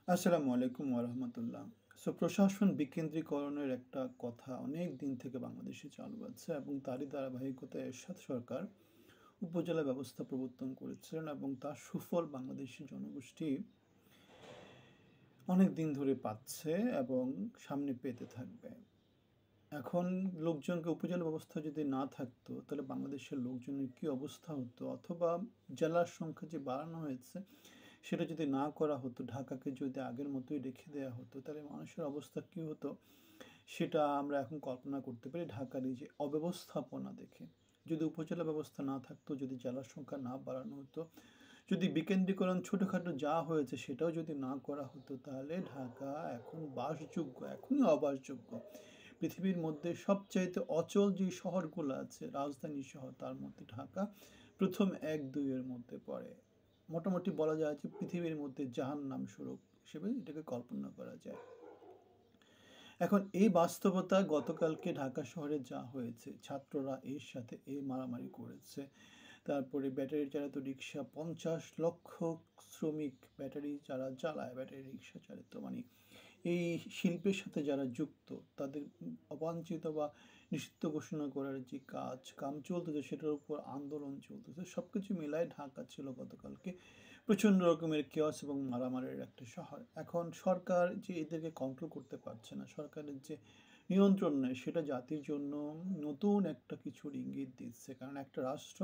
আসসালামু আলাইকুম ওয়া রাহমাতুল্লাহ। প্রশাসন বিকেন্দ্রীকরণের একটা কথা অনেক দিন থেকে বাংলাদেশে চালু আছে এবং তারই ধারাবাহিকতায় এরশাদ সরকার উপজেলা ব্যবস্থা প্রবর্তন করেছিলেন এবং তার সুফল বাংলাদেশের জনগোষ্ঠী অনেক দিন ধরে পাচ্ছে এবং সামনে পেতে থাকবে। এখন লোকজনকে উপজেলা ব্যবস্থা যদি না থাকতো তাহলে বাংলাদেশের লোকজনের কি অবস্থা হতো, অথবা জেলার সংখ্যা যে বাড়ানো হয়েছে সেটা যদি না করা হতো, ঢাকাকে যদি আগের মতোই রেখে দেওয়া হতো, তাহলে মানুষের অবস্থা কী হতো সেটা আমরা এখন কল্পনা করতে পারি ঢাকার এই যে অব্যবস্থাপনা দেখে। যদি উপজেলা ব্যবস্থা না থাকতো, যদি জেলার সংখ্যা না বাড়ানো হতো, যদি বিকেন্দ্রীকরণ ছোটোখাটো যা হয়েছে সেটাও যদি না করা হতো, তাহলে ঢাকা এখন বাসযোগ্য, এখনই অবাসযোগ্য। পৃথিবীর মধ্যে সবচাইতে অচল যে শহরগুলো আছে, রাজধানী শহর, তার মধ্যে ঢাকা প্রথম ১-২ এর মধ্যে পড়ে। মোটামুটি বলা যায় যে পৃথিবীর মধ্যে জাহান্নাম স্বরূপ হিসেবে এটাকে কল্পনা করা যায়। এখন এই বাস্তবতা গতকালকে ঢাকা শহরে যা হয়েছে, ছাত্ররা এর সাথে মারামারি করেছে। তারপরে ব্যাটারি চালিত রিক্সা, ৫০ লক্ষ শ্রমিক ব্যাটারি যারা চালায়, ব্যাটারি রিক্সা চালিত, মানে এই শিল্পের সাথে যারা যুক্ত, তাদের অবাঞ্ছিত বা নিষিদ্ধ ঘোষণা করার যে কাম চলতেছে, সেটার উপর আন্দোলন চলতেছে, সব কিছু মিলায় ঢাকা ছিল গতকালকে প্রচণ্ড রকমের কেওয়াস এবং মারামারির একটা শহর। এখন সরকার যে এদেরকে কন্ট্রোল করতে পারছে না, সরকারের যে নিয়ন্ত্রণ নেই, সেটা জাতির জন্য নতুন একটা কিছুর ইঙ্গিত দিচ্ছে। কারণ একটা রাষ্ট্র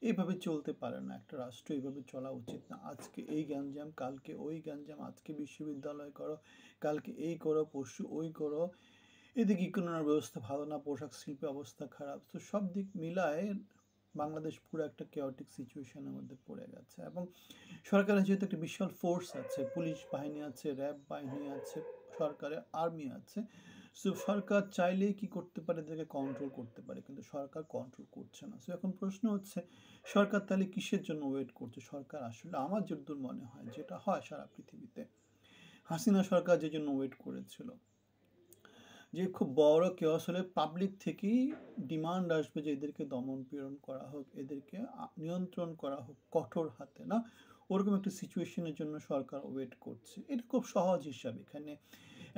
এইভাবে চলতে পারে না, একটা রাষ্ট্র এইভাবে চলা উচিত না। আজকে এই গ্যাঞ্জাম, কালকে ওই গ্যাঞ্জাম, আজকে বিশ্ববিদ্যালয় করো, কালকে এই করো, পরশু ওই করো। এদিকে ইকোনমির ব্যবস্থা ভালো না, পোশাক শিল্পের অবস্থা খারাপ। তো সব দিক মিলায় বাংলাদেশ পুরো একটা কেওটিক সিচুয়েশনের মধ্যে পড়ে গেছে। এবং সরকারের যেহেতু একটা বিশাল ফোর্স আছে, পুলিশ বাহিনী আছে, র্যাব বাহিনী আছে, সরকারের আর্মি আছে, সো সরকার চাইলেই কি করতে পারে, এদেরকে কন্ট্রোল করতে পারে, কিন্তু সরকার কন্ট্রোল করছে না। সো এখন প্রশ্ন হচ্ছে, সরকার তাহলে কিসের জন্য ওয়েট করছে? সরকার আসলে আমার যতদূর মনে হয়, যেটা হয় সারা পৃথিবীতে, হাসিনা সরকার যে জন্য ওয়েট করেছিল, যে খুব বড় কেওয়াস হলে পাবলিক থেকেই ডিমান্ড আসবে যে এদেরকে দমন পীড়ন করা হোক, এদেরকে নিয়ন্ত্রণ করা হোক কঠোর হাতে, না ওরকম একটা সিচুয়েশনের জন্য সরকার ওয়েট করছে। এটা খুব সহজ হিসাব, এখানে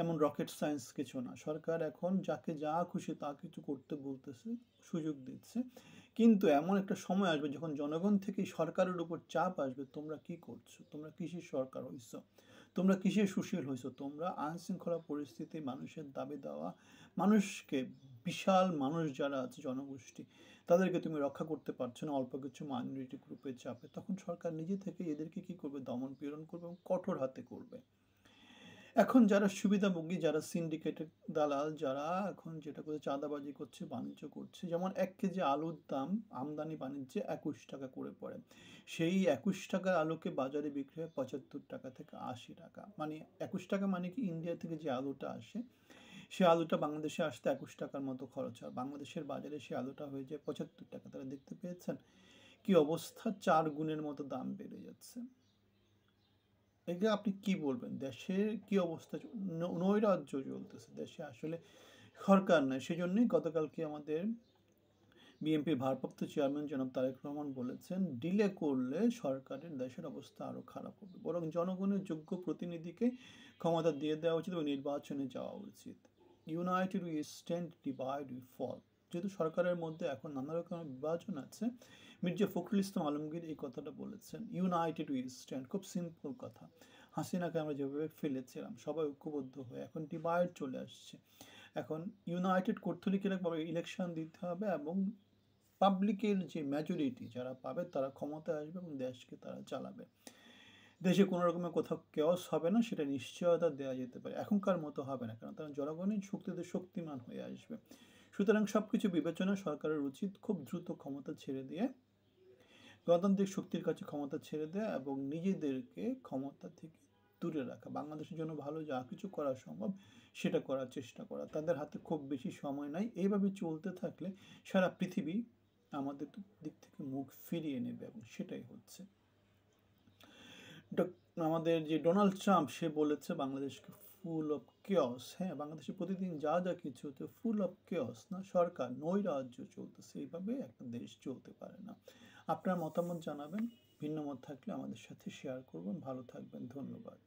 এমন রকেট সায়েন্স কিছু না। সরকার এখন যাকে যা খুশি তা কিছু করতে বলতেছে, সুযোগ দিচ্ছে। কিন্তু এমন একটা সময় আসবে যখন জনগণ থেকে সরকারের উপর চাপ আসবে, তোমরা কি করছো, তোমরা কিসের সরকার হইছো, তোমরা কিসের সুশীল হয়েছো, তোমরা আইনশৃঙ্খলা পরিস্থিতি, মানুষের দাবি দেওয়া, মানুষকে, বিশাল মানুষ যারা আছে জনগোষ্ঠী, তাদেরকে তুমি রক্ষা করতে পারছো না অল্প কিছু মাইনরিটি গ্রুপের চাপে। তখন সরকার নিজে থেকে এদেরকে কি করবে, দমন পীড়ন করবে এবং কঠোর হাতে করবে। এখন যারা সুবিধাভোগী, যারা সিন্ডিকেটেড দালাল, যারা এখন যেটা করে চাঁদাবাজি করছে, বাণিজ্য করছে, যেমন ১ কেজি আলুর দাম আমদানি বাণিজ্যে ২১ টাকা করে পড়ে, সেই ২১ টাকার আলুকে বাজারে বিক্রি হয় ৭৫ টাকা থেকে ৮০ টাকা। মানে ২১ টাকা মানে কি, ইন্ডিয়া থেকে যে আলুটা আসে, সে আলুটা বাংলাদেশে আসতে ২১ টাকার মতো খরচ হয়, বাংলাদেশের বাজারে সে আলুটা হয়ে যায় ৭৫ টাকা। তারা দেখতে পেয়েছেন কি অবস্থা, ৪ গুণের মতো দাম বেড়ে যাচ্ছে। একে আপনি কি বলবেন? দেশের কি অবস্থা, নৈরাজ্য চলতেছে দেশে, আসলে সরকার নাই। সেজন্যই গতকালকে আমাদের বিএনপির ভারপ্রাপ্ত চেয়ারম্যান জনাব তারেক রহমান বলেছেন, ডিলে করলে সরকারের, দেশের অবস্থা আরও খারাপ হবে। বরং জনগণের যোগ্য প্রতিনিধিকে ক্ষমতা দিয়ে দেওয়া উচিত এবং নির্বাচনে যাওয়া উচিত। United we stand, divide we fall. যেহেতু সরকারের মধ্যে এখন নানা রকমের বিভাজন আছে, মির্জা ফখরুল ইসলাম আলমগীর এই কথাটা বলেছেন, ইউনাইটেড উই স্ট্যান্ড, খুব সিম্পল কথা। হাসিনাকে আমরা যেভাবে ফেলেছিলাম সবাই ঐক্যবদ্ধ হয়ে, এখন ডিভাইড চলে আসছে। এখন ইউনাইটেড করতে হলে কিরকমভাবে ইলেকশন দিতে হবে এবং পাবলিকের যে মেজরিটি যারা পাবে তারা ক্ষমতায় আসবে এবং দেশকে তারা চালাবে। দেশে কোনো রকমের কোথাও কেওস হবে না, সেটা নিশ্চয়তা দেওয়া যেতে পারে। এখনকার মতো হবে না, কারণ তারা জনগণই শক্তিতে শক্তিমান হয়ে আসবে। সুতরাং সব কিছু বিবেচনা সরকারের উচিত খুব দ্রুত ক্ষমতা ছেড়ে দিয়ে, গণতান্ত্রিক শক্তির কাছে ক্ষমতা ছেড়ে দেয় এবং নিজেদেরকে ক্ষমতা থেকে দূরে রাখা, বাংলাদেশের জন্য ভালো যা কিছু করা সম্ভব সেটা করার চেষ্টা করা। তাদের হাতে খুব বেশি সময় নাই। এইভাবে চলতে থাকলে সারা পৃথিবী আমাদের দিক থেকে মুখ ফিরিয়ে নেবে এবং সেটাই হচ্ছে। আমাদের যে ডোনাল্ড ট্রাম্প, সে বলেছে বাংলাদেশকে ফুল অফ কেওস। হ্যাঁ, বাংলাদেশে প্রতিদিন যা যা কিছু হচ্ছে ফুল অফ কেওস, না সরকার নৈরাজ্য চলতেছে, এইভাবে একটা দেশ চলতে পারে না। আপনার মতামত জানাবেন, ভিন্ন মত থাকলে আমাদের সাথে শেয়ার করবেন। ভালো থাকবেন, ধন্যবাদ।